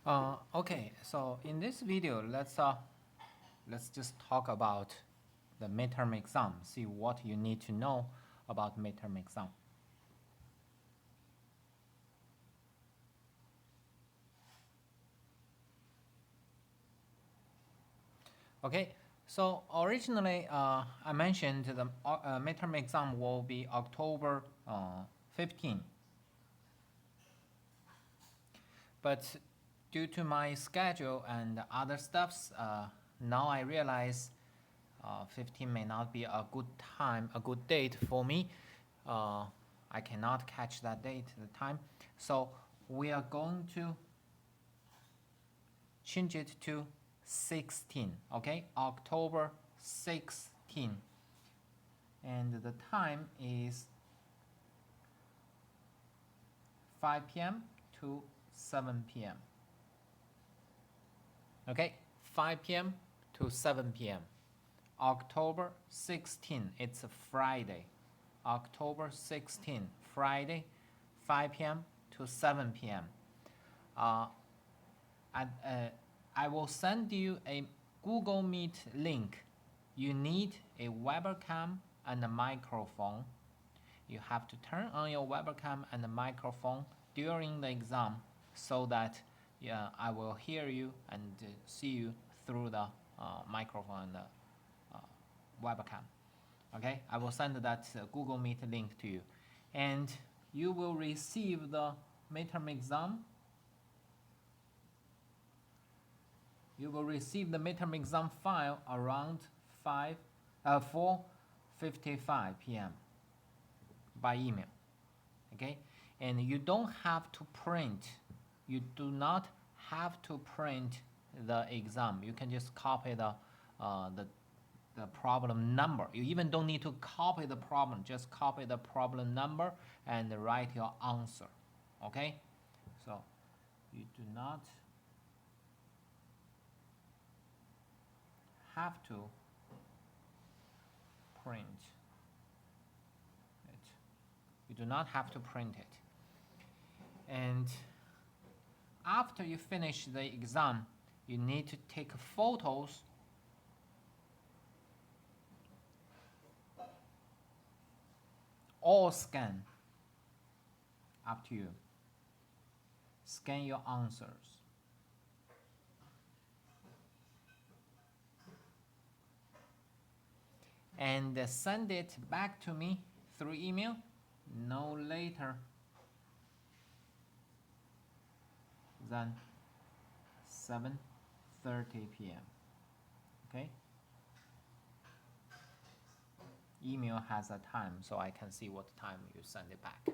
Okay, so in this video, let's just talk about the midterm exam. See what you need to know about midterm exam. Okay, so originally I mentioned the midterm exam will be October 15, but due to my schedule and other stuffs, now I realize 15 may not be a good time, a good date for me. I cannot catch that date, the time. So we are going to change it to 16, okay? October 16. And the time is 5 p.m. to 7 p.m. Okay, 5 p.m. to 7 p.m. October 16, it's a Friday. October 16, Friday, 5 p.m. to 7 p.m. I will send you a Google Meet link. You need a webcam and a microphone. You have to turn on your webcam and the microphone during the exam so that I will hear you and see you through the microphone and the webcam. Okay, I will send that Google Meet link to you, and you will receive the midterm exam. You will receive the midterm exam file around 4:55 p.m. by email. Okay, and you don't have to print. You do not have to print the exam. You can just copy the problem number. You even don't need to copy the problem. Just copy the problem number and write your answer. Okay, so you do not have to print it. You do not have to print it. And after you finish the exam, you need to take photos or scan. Up to you. Scan your answers. And send it back to me through email no later than 7:30 p.m. Okay? Email has a time so I can see what time you send it back.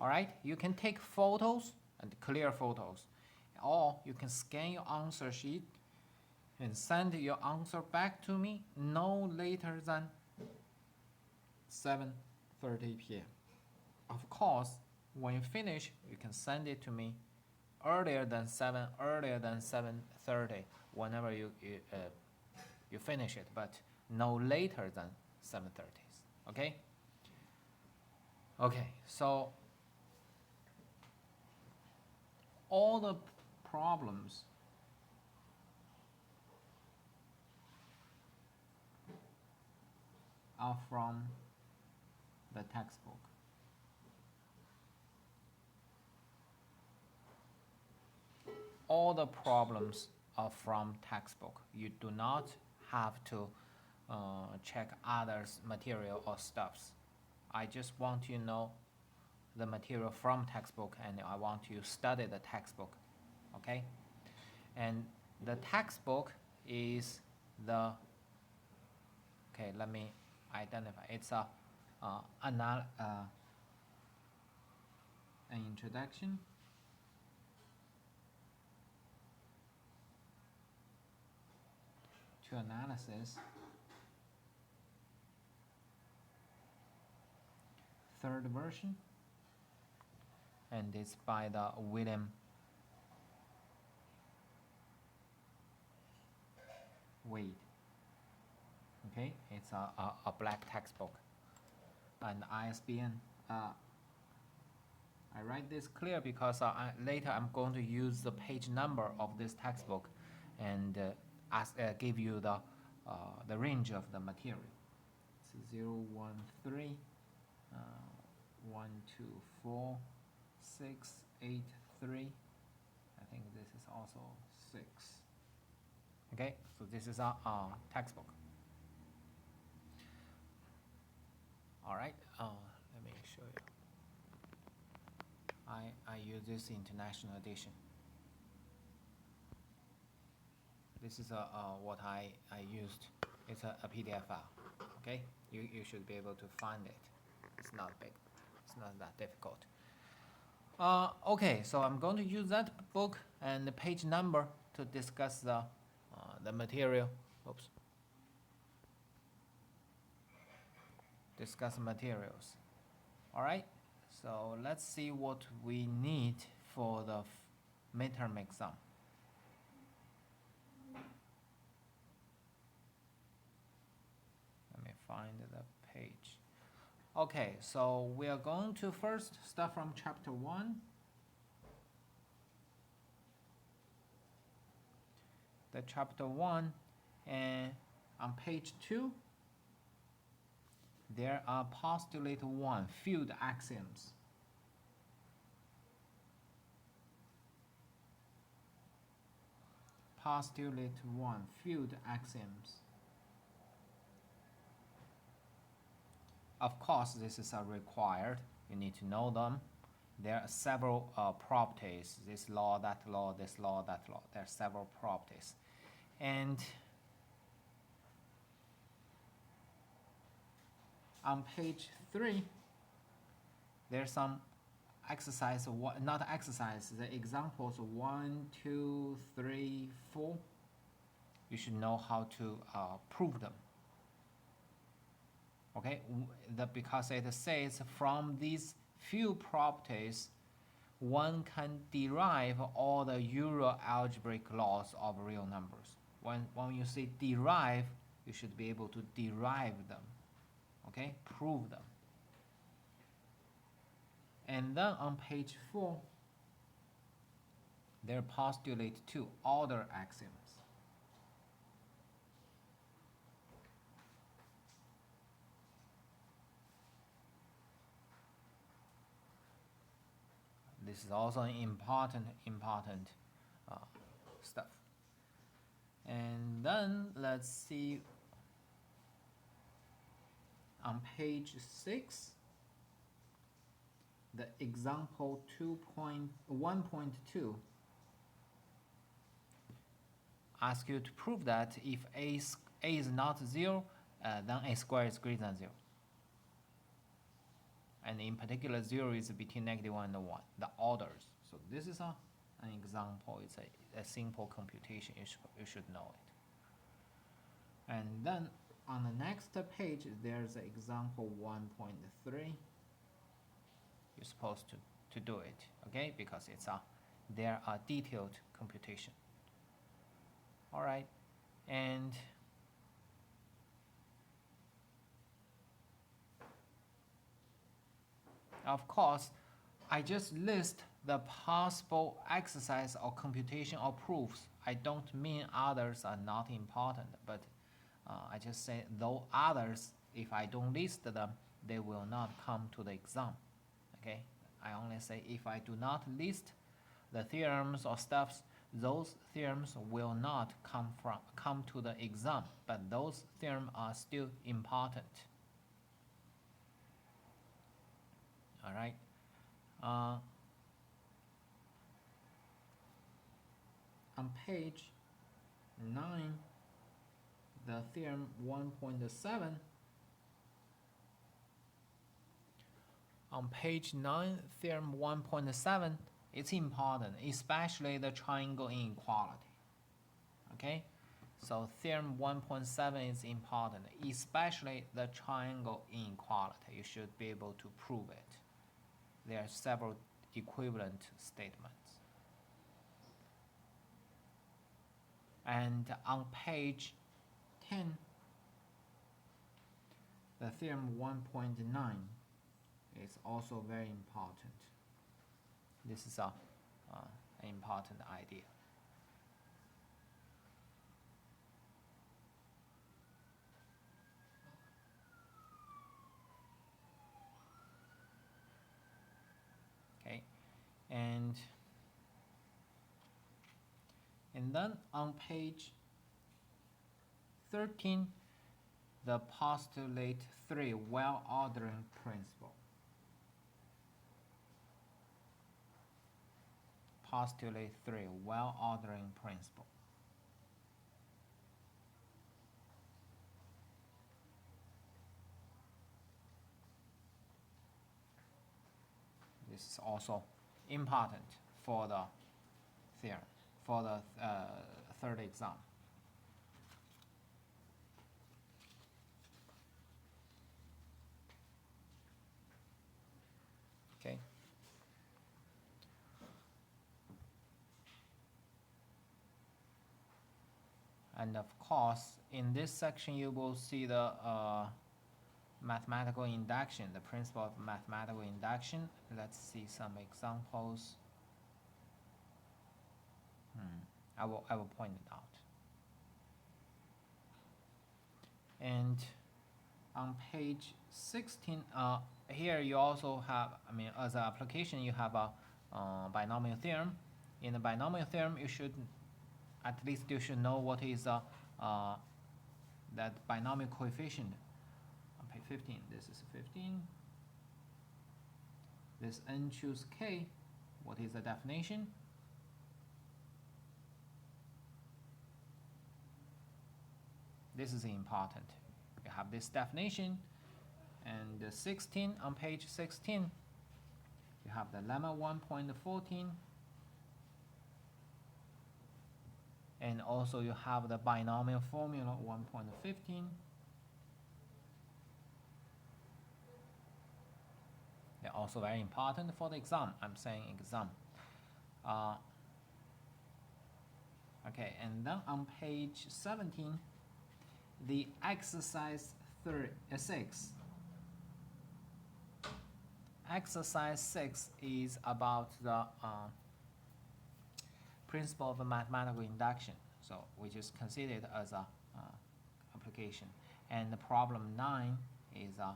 All right? You can take photos and clear photos, or you can scan your answer sheet and send your answer back to me no later than 7:30 p.m. Of course, when you finish, you can send it to me earlier than 7:30, whenever you finish it, but no later than 7:30. Okay? Okay, so all the problems are from the textbook. All the problems are from textbook. You do not have to check others' material or stuffs. I just want you to know the material from textbook, and I want you to study the textbook. Okay? And the textbook is the, okay, let me identify. It's an introduction to analysis, third version, and it's by the William Wade. Okay, it's a black textbook, and ISBN I write this clear because later I'm going to use the page number of this textbook and give you the range of the material. It's 013, 124, 683. I think this is also 6. Okay, so this is our textbook. All right, let me show you. I use this international edition. This is what I used. It's a PDF file. Okay, you should be able to find it. It's not big. It's not that difficult. Okay, so I'm going to use that book and the page number to discuss the material. Oops. Discuss materials. All right. So let's see what we need for the midterm exam. Let me find the page. Okay, so we are going to first start from chapter 1. The chapter 1, and on page 2, there are postulate 1, field axioms. Postulate 1, field axioms. Of course, this is required. You need to know them. There are several properties. This law, that law, this law, that law. There are several properties. And on page 3, there's some exercise, not exercise, the examples 1, 2, 3, 4. You should know how to prove them. Okay, because it says from these few properties, one can derive all the Euro algebraic laws of real numbers. When you say derive, you should be able to derive them. Okay, prove them. And then on page 4, there postulate 2, order axioms. This is also an important stuff. And then let's see on page 6, the example 2.1.2 asks you to prove that if a is not 0, then a squared is greater than 0. And in particular, 0 is between -1 and 1, the orders. So this is an example. It's a simple computation. You should know it. And then on the next page, there's example 1.3. You're supposed to do it, okay? Because there are detailed computation. All right, and of course, I just list the possible exercise or computation or proofs. I don't mean others are not important, but I just say though others, if I don't list them, they will not come to the exam. Okay, I only say if I do not list the theorems or stuffs, those theorems will not come to the exam, but those theorems are still important. All right. On page 9, the theorem 1.7. On page 9, theorem 1.7, it's important, especially the triangle inequality. Okay, so theorem 1.7 is important, especially the triangle inequality. You should be able to prove it. There are several equivalent statements. And on page 10, the theorem 1.9 is also very important. This is an important idea. Okay, and then on page 13, the postulate 3 well-ordering principle. Postulate 3 well-ordering principle. This is also important for the theorem, for the third exam. Okay. And of course, in this section, you will see the mathematical induction, the principle of mathematical induction. Let's see some examples. I will point it out. And on page 16, here you also have, as an application, you have a binomial theorem. In the binomial theorem, you should know what is that binomial coefficient. On page 15, this is 15. This n choose k, what is the definition? This is important. You have this definition, and 16 on page 16, you have the lemma 1.14, and also you have the binomial formula 1.15. They're also very important for the exam. I'm saying exam. Okay, and then on page 17, the exercise 6. Exercise 6 is about the principle of mathematical induction, so which is considered as a application. And the problem 9 is a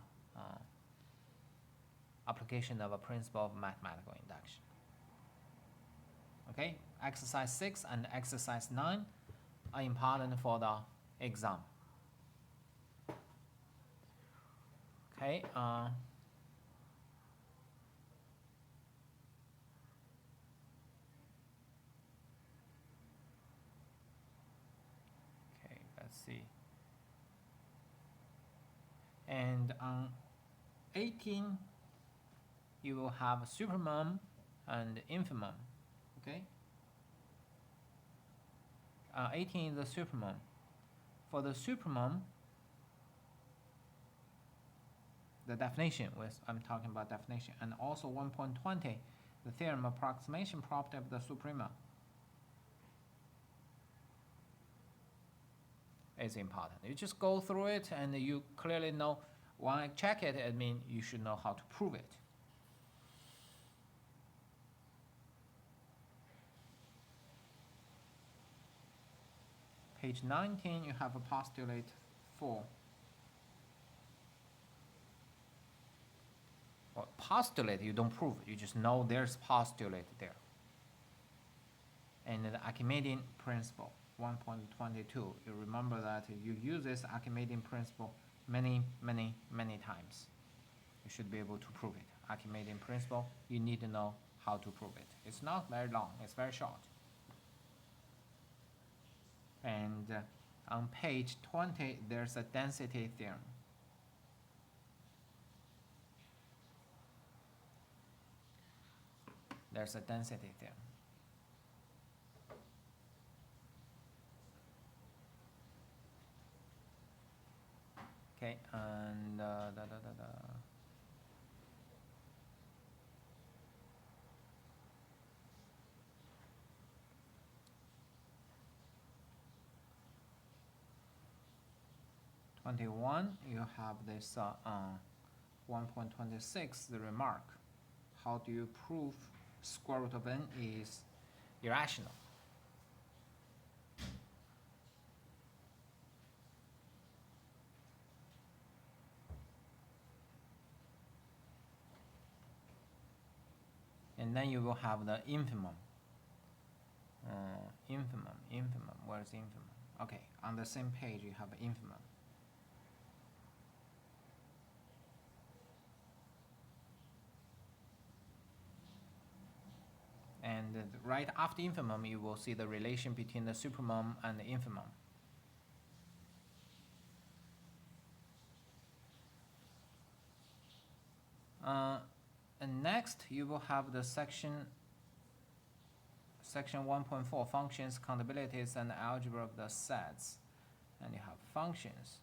application of a principle of mathematical induction. Okay, exercise 6 and exercise 9 are important for the exam. Okay, let's see. And on 18, you will have supermum and infimum. Okay, 18 is the supermum. For the supermum, the definition, I'm talking about definition, and also 1.20, the theorem approximation property of the suprema is important. You just go through it and you clearly know, when I check it, I mean you should know how to prove it. Page 19, you have a postulate 4. Well, postulate, you don't prove it. You just know there's postulate there. And the Archimedean principle, 1.22. You remember that you use this Archimedean principle many times. You should be able to prove it. Archimedean principle, you need to know how to prove it. It's not very long, it's very short. And on page 20, there's a density theorem. There's a density theorem. Okay, and 21, you have this 1.26, the remark. How do you prove square root of n is irrational. And then you will have the infimum. Infimum, where's infimum? Okay, on the same page you have infimum. And right after infimum, you will see the relation between the supremum and the infimum. And next, you will have the section 1.4, functions, countabilities, and algebra of the sets. And you have functions.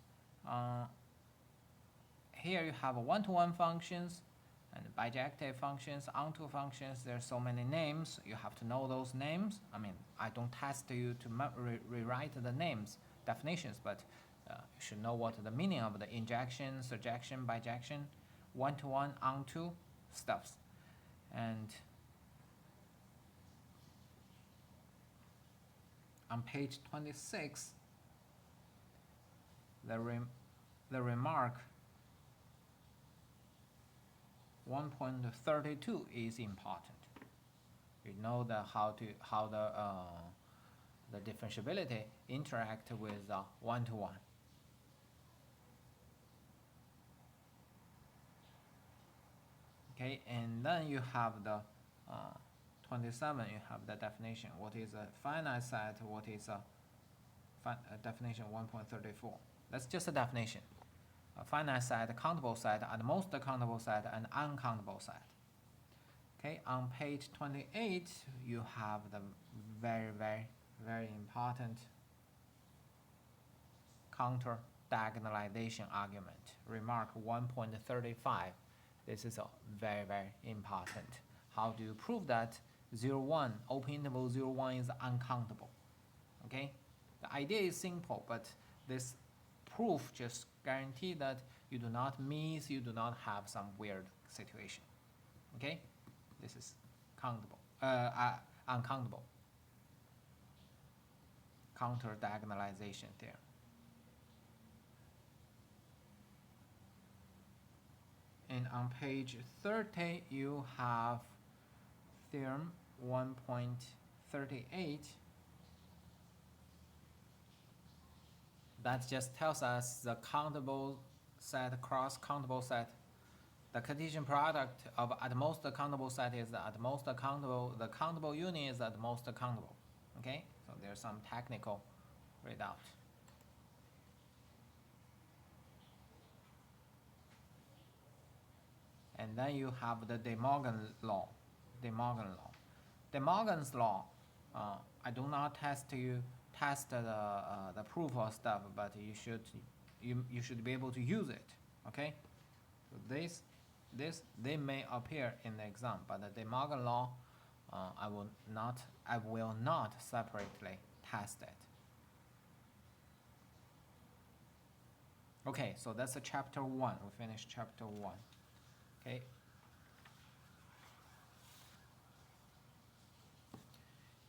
Here you have one-to-one functions and bijective functions, onto functions. There's so many names. You have to know those names. I mean, I don't test you to rewrite the names, definitions, but you should know what the meaning of the injection, surjection, bijection, one-to-one, onto stuffs. And on page 26, the remark 1.32 is important. You know how the differentiability interact with one-to-one. Okay, and then you have the 27. You have the definition. What is a finite set? What is a definition 1.34? That's just a definition. A finite set, countable set, at most countable set, and uncountable set. Okay, on page 28, you have the very important counter diagonalization argument. Remark 1.35. This is very important. How do you prove that 0,1, open interval 0,1 is uncountable? Okay, the idea is simple, but this proof just guarantee that you do not miss, you do not have some weird situation. Okay, this is countable, uncountable. Counter diagonalization theorem. And on page 30, you have theorem 1.38. That just tells us the countable set cross countable set. The Cartesian product of at most countable set is at most countable. The countable union is at most countable. Okay, so there's some technical readout. And then you have the De Morgan law. De Morgan's law. I do not test the proof or stuff, but you should be able to use it. Okay, so they may appear in the exam, but the De Morgan law, I will not separately test it. Okay, so that's a chapter 1. We finished chapter 1. Okay.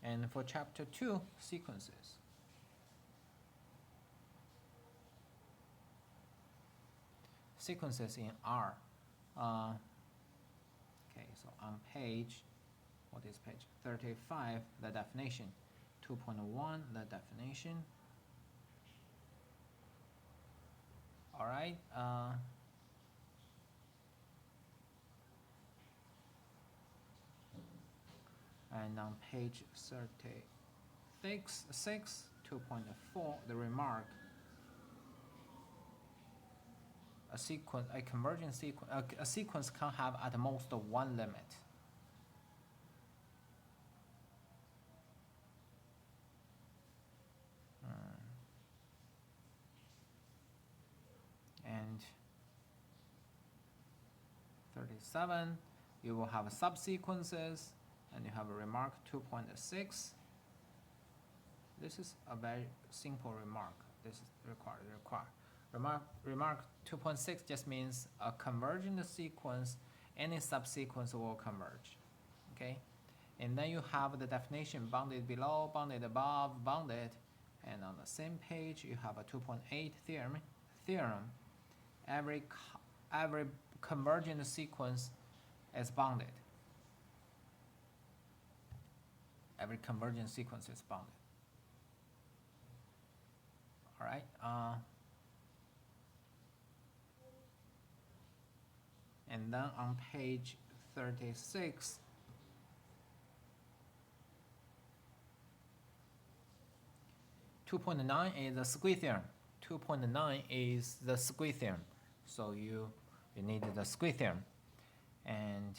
And for chapter 2, sequences. Sequences in R. Okay, so on page, what is page 35, the definition. 2.1, the definition. All right. And on page 36, 2.4, the remark, a convergent sequence, a sequence can have at most one limit. And 37, you will have subsequences. And you have a remark 2.6. This is a very simple remark. This is required. Remark 2.6 just means a convergent sequence, any subsequence will converge. Okay, And then you have the definition bounded below, bounded above, bounded. And on the same page, you have a 2.8 theorem. Every convergent sequence is bounded. Every convergent sequence is bounded. All right. And then on page 36, is the squeeze theorem. 2.9 is the squeeze theorem. So you need the squeeze theorem, and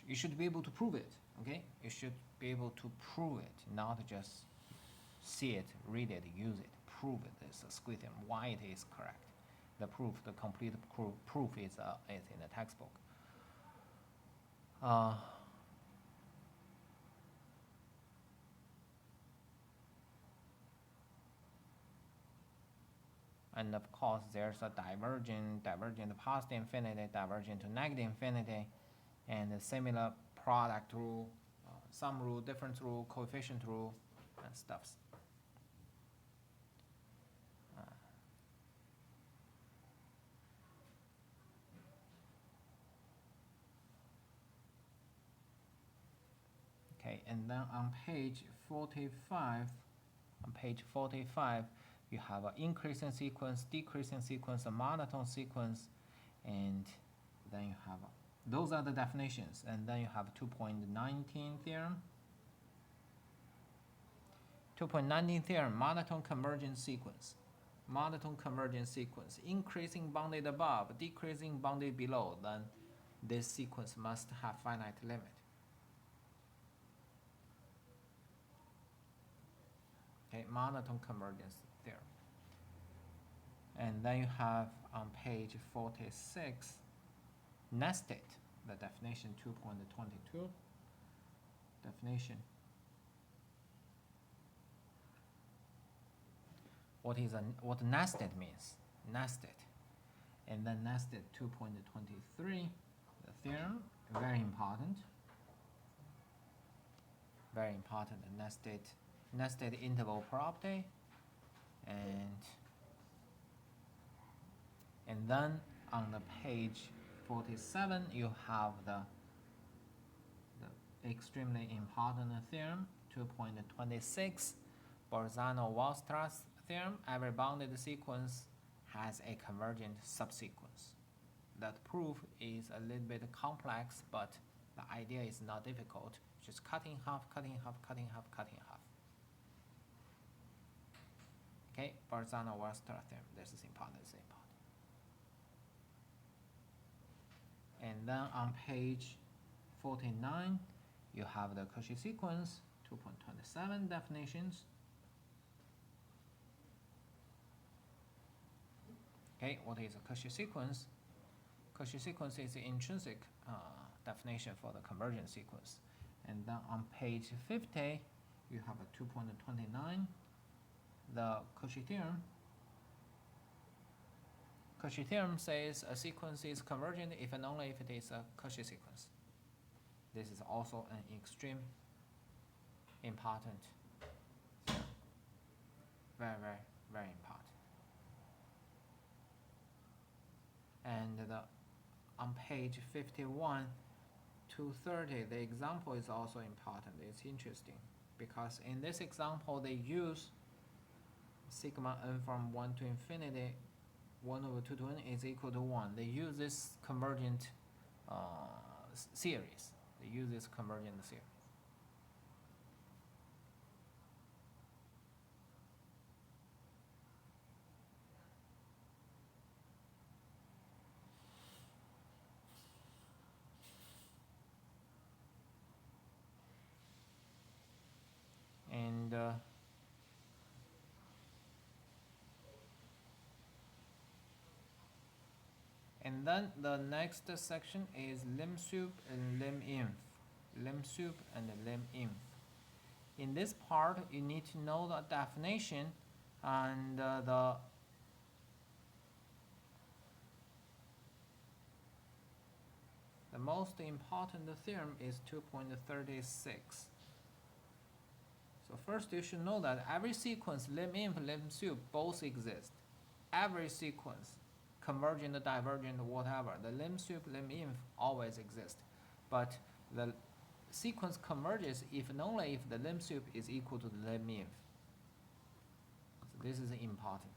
you should be able to prove it. Okay, you should be able to prove it, not just see it, read it, use it, prove it. It's a squeeze theorem. Why it is correct? The proof, the complete proof is in the textbook. And of course, there's a divergent to positive infinity, divergent to negative infinity, and a similar product rule, sum rule, difference rule, coefficient rule, and stuffs. Okay, and then on page 45, you have an increasing sequence, decreasing sequence, a monotone sequence, and then you have those are the definitions. And then you have 2.19 theorem. 2.19 theorem, monotone convergent sequence. Monotone convergent sequence, increasing bounded above, decreasing bounded below, then this sequence must have finite limit. Okay, monotone convergence theorem. And then you have on page 46, nested, the definition 2.22. Definition. What nested means? Nested. And then nested 2.23, the theorem, very important. Very important, the nested interval property. And then on the page 47, you have the extremely important theorem, 2.26, Bolzano-Weierstrass theorem. Every bounded sequence has a convergent subsequence. That proof is a little bit complex, but the idea is not difficult. Just cutting half, cutting half, cutting half, cutting half. Okay, Bolzano-Weierstrass theorem. This is important. This is important. And then on page 49, you have the Cauchy sequence, 2.27 definitions. Okay, what is a Cauchy sequence? Cauchy sequence is the intrinsic definition for the convergent sequence. And then on page 50, you have a 2.29, the Cauchy theorem. Cauchy theorem says a sequence is convergent if and only if it is a Cauchy sequence. This is also an extreme important theorem. Very, very, very important. And on page 51, 230, the example is also important. It's interesting because in this example, they use sigma n from 1 to infinity, 1 over 2 to n is equal to 1. They use this convergent series. They use this convergent series. And then the next section is lim sup and lim inf. Lim sup and lim inf. In this part, you need to know the definition and The most important theorem is 2.36. So first you should know that every sequence, lim-inf, lim-sup, both exist. Every sequence, convergent, divergent, whatever, the lim-sup, lim-inf always exist. But the sequence converges if and only if the lim-sup is equal to the lim-inf. So this is important.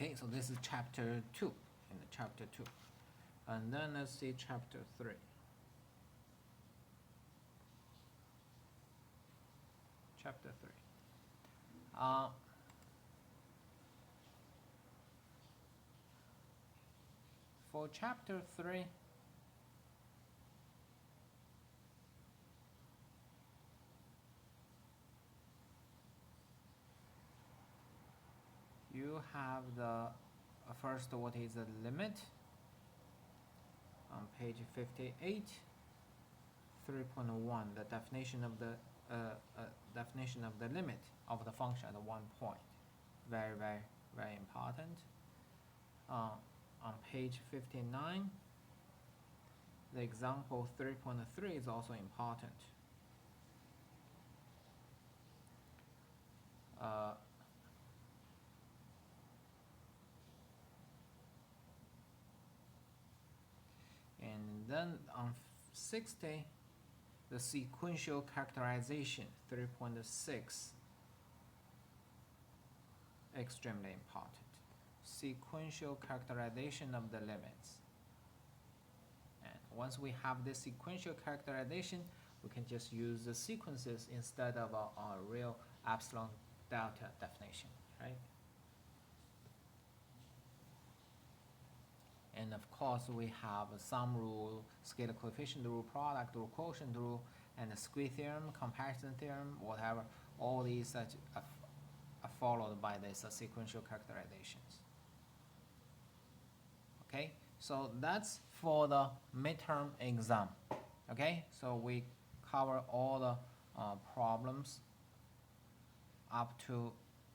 Okay, so this is chapter 2, in the chapter 2. And then let's see chapter 3. Chapter 3. For chapter 3, you have the first, what is the limit? On page 58, 3.1, the definition of the limit of the function at one point. Very, very, very important. On page 59, the example 3.3 is also important. And then on 60, the sequential characterization 3.6, extremely important. Sequential characterization of the limits. And once we have this sequential characterization, we can just use the sequences instead of a real epsilon delta definition, right? And of course, we have some rule, scalar coefficient rule, product rule, quotient rule, and the squeeze theorem, comparison theorem, whatever. All these such are followed by this sequential characterizations. Okay, so that's for the midterm exam. Okay, so we cover all the problems up to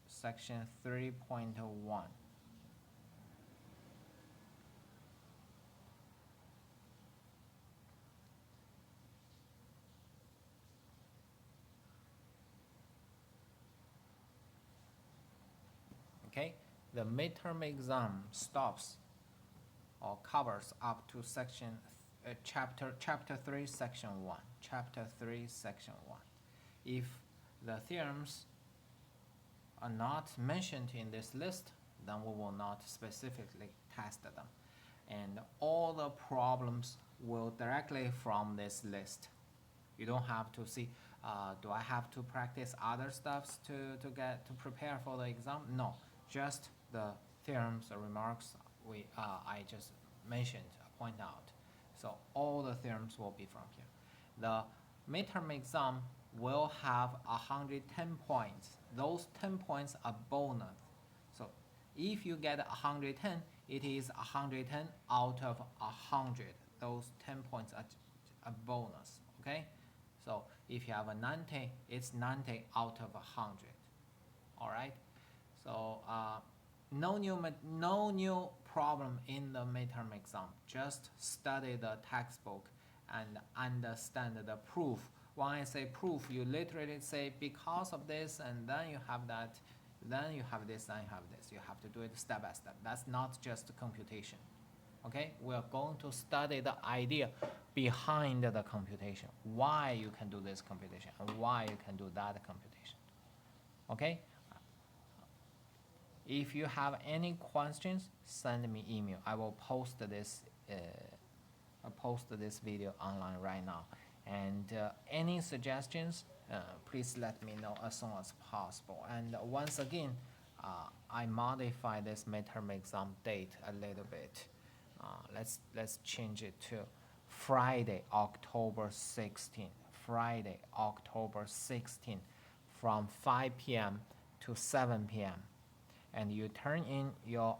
section 3.1. Okay, the midterm exam stops or covers up to section chapter 3 section 1. Chapter 3 section 1. If the theorems are not mentioned in this list, then we will not specifically test them. And all the problems will directly from this list. You don't have to see, do I have to practice other stuffs to prepare for the exam? No, just the theorems, the remarks I just mentioned, point out. So all the theorems will be from here. The midterm exam will have 110 points. Those 10 points are bonus. So if you get 110, it is 110 out of 100. Those 10 points are a bonus, okay? So if you have a 90, it's 90 out of 100. All right. So no new problem in the midterm exam. Just study the textbook and understand the proof. When I say proof, you literally say because of this, and then you have that, then you have this, then you have this. You have to do it step by step. That's not just computation. Okay, we are going to study the idea behind the computation, why you can do this computation and why you can do that computation. Okay, if you have any questions, send me email. I will post this video online right now. And any suggestions, please let me know as soon as possible. And once again, I modify this midterm exam date a little bit. Let's change it to Friday, October 16th. Friday, October 16th, from 5 p.m. to 7 p.m. And you turn in your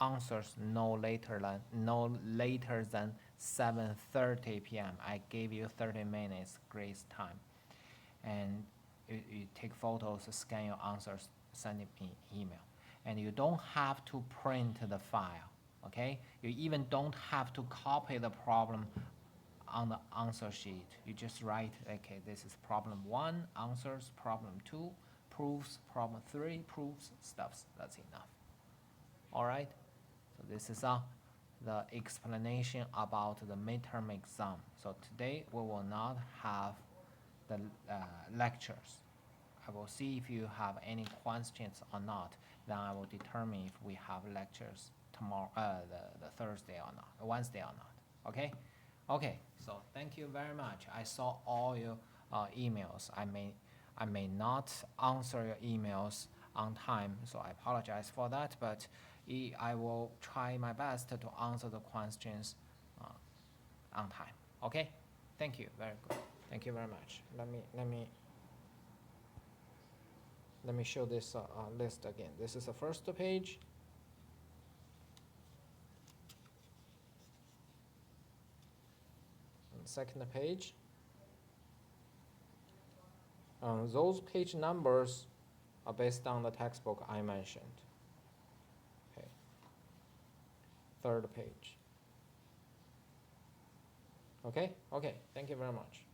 answers no later than 7:30 p.m. I gave you 30 minutes grace time. and you take photos, scan your answers, send it in email. And you don't have to print the file, okay? You even don't have to copy the problem on the answer sheet. You just write, okay, this is problem 1, answers, problem 2, proofs, problem 3, proofs, stuffs. That's enough. All right? So this is the explanation about the midterm exam. So today we will not have the lectures. I will see if you have any questions or not. Then I will determine if we have lectures tomorrow, the Thursday or not, Wednesday or not. Okay? Okay. So thank you very much. I saw all your emails. I may not answer your emails on time, so I apologize for that. But I will try my best to answer the questions on time. Okay? Thank you. Very good. Thank you very much. Let me show this list again. This is the first page. And second page. Those page numbers are based on the textbook I mentioned. Okay. Third page. Okay? Okay. Thank you very much.